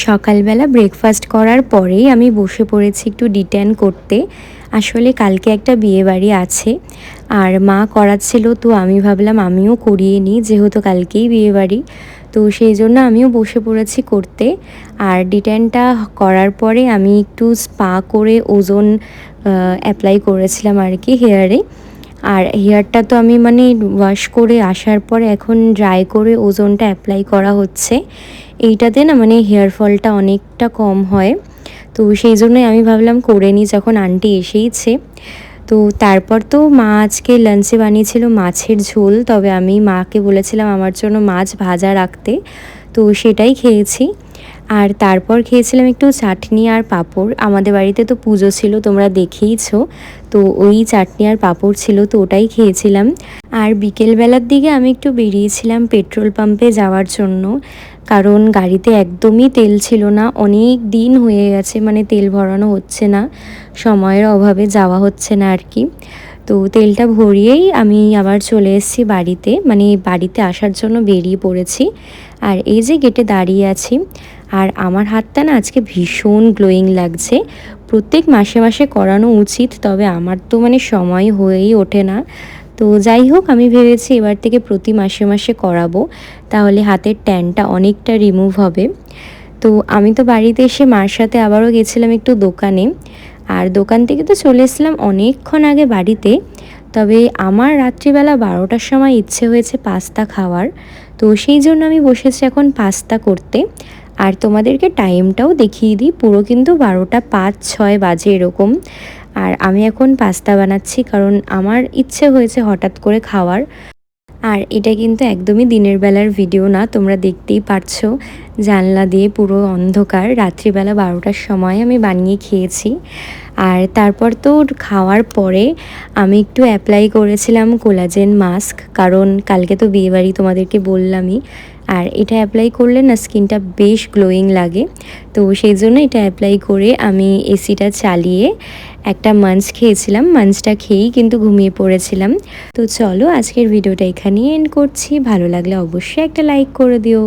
সকালবেলা ব্রেকফাস্ট করার পরেই আমি বসে পড়েছি একটু ডিট্যান করতে। আসলে কালকে একটা বিয়েবাড়ি আছে আর মা করাচ্ছিল, তো আমি ভাবলাম আমিও করিয়ে নিই, যেহেতু কালকেই বিয়েবাড়ি। তো সেই জন্য আমিও বসে পড়েছি করতে। আর ডিট্যানটা করার পরে আমি একটু স্পা করে ওজন অ্যাপ্লাই করেছিলাম আর কি হেয়ারে। আর হেয়ারটা তো আমি মানে ওয়াশ করে আসার পরে এখন ড্রাই করে ওজনটা অ্যাপ্লাই করা হচ্ছে। এইটাতে না মানে হেয়ার ফলটা অনেকটা কম হয়, তো সেই জন্যই আমি ভাবলাম করে নিই যখন আন্টি এসেইছে। তো তারপর তো মা আজকে লাঞ্চে বানিয়েছিল মাছের ঝোল, তবে আমি মাকে বলেছিলাম আমার জন্য মাছ ভাজা রাখতে, তো সেটাই খেয়েছি। আর তারপর খেয়েছিলাম একটু চাটনি আর পাঁপড়। আমাদের বাড়িতে তো পুজো ছিল, তোমরা দেখেইছো, তো ওই চাটনি আর পাঁপড় ছিল, তো ওটাই খেয়েছিলাম। আর বিকেলবেলার দিকে আমি একটু বেরিয়েছিলাম পেট্রোল পাম্পে যাওয়ার জন্য, কারণ গাড়িতে একদমই তেল ছিল না। অনেক দিন হয়ে গেছে মানে তেল ভরানো হচ্ছে না, সময়ের অভাবে যাওয়া হচ্ছে না আর কি। তো তেলটা ভরিয়েই আমি আবার চলে এসেছি বাড়িতে, মানে বাড়িতে আসার জন্য বেরিয়ে পড়েছি। আর এই যে গেটে দাঁড়িয়ে আছি, আর আমার হাতটা না আজকে ভীষণ গ্লোয়িং লাগছে। প্রত্যেক মাসে মাসে করানো উচিত, তবে আমার তো মানে সময় হয়েই ওঠে না। তো যাই হোক, আমি ভেবেছি এবার থেকে প্রতি মাসে মাসে করাবো, তাহলে হাতের ট্যানটা অনেকটা রিমুভ হবে। তো আমি তো বাড়িতে এসে মার সাথে আবারও গেছিলাম একটু দোকানে, আর দোকান থেকে তো চলে এসেছিলাম অনেকক্ষণ আগে বাড়িতে। তবে আমার রাত্রিবেলা 12টার সময় ইচ্ছে হয়েছে পাস্তা খাওয়ার, তো সেই জন্য আমি বসেছি এখন পাস্তা করতে। আর তোমাদেরকে টাইমটাও দেখিয়ে দিই, পুরো কিন্তু 12টা 5-6 বাজে এরকম। আর আমি এখন পাস্তা বানাচ্ছি, কারণ আমার ইচ্ছে হয়েছে হঠাৎ করে খাওয়ার। আর এটা কিন্তু একদমই দিনের বেলার ভিডিও না, তোমরা দেখতেই পারছো জানলা দিয়ে পুরো অন্ধকার। রাত্রিবেলা 12টার সময় আমি বানিয়ে খেয়েছি। আর তারপর তো খাওয়ার পরে আমি একটু অ্যাপ্লাই করেছিলাম কোলাজেন মাস্ক, কারণ কালকে তো বিয়েবাড়ি তোমাদেরকে বললামই। আর এটা অ্যাপ্লাই করলে না স্কিনটা বেশ গ্লোয়িং লাগে, তো সেই জন্য এটা অ্যাপ্লাই করে আমি এসিটা চালিয়ে একটা মাঞ্চ খেয়েছিলাম। মাঞ্চটা খেয়েই কিন্তু ঘুমিয়ে পড়েছিলাম। তো চলো আজকের ভিডিওটা এখানেই এন্ড করছি। ভালো লাগলে অবশ্যই একটা লাইক করে দিও।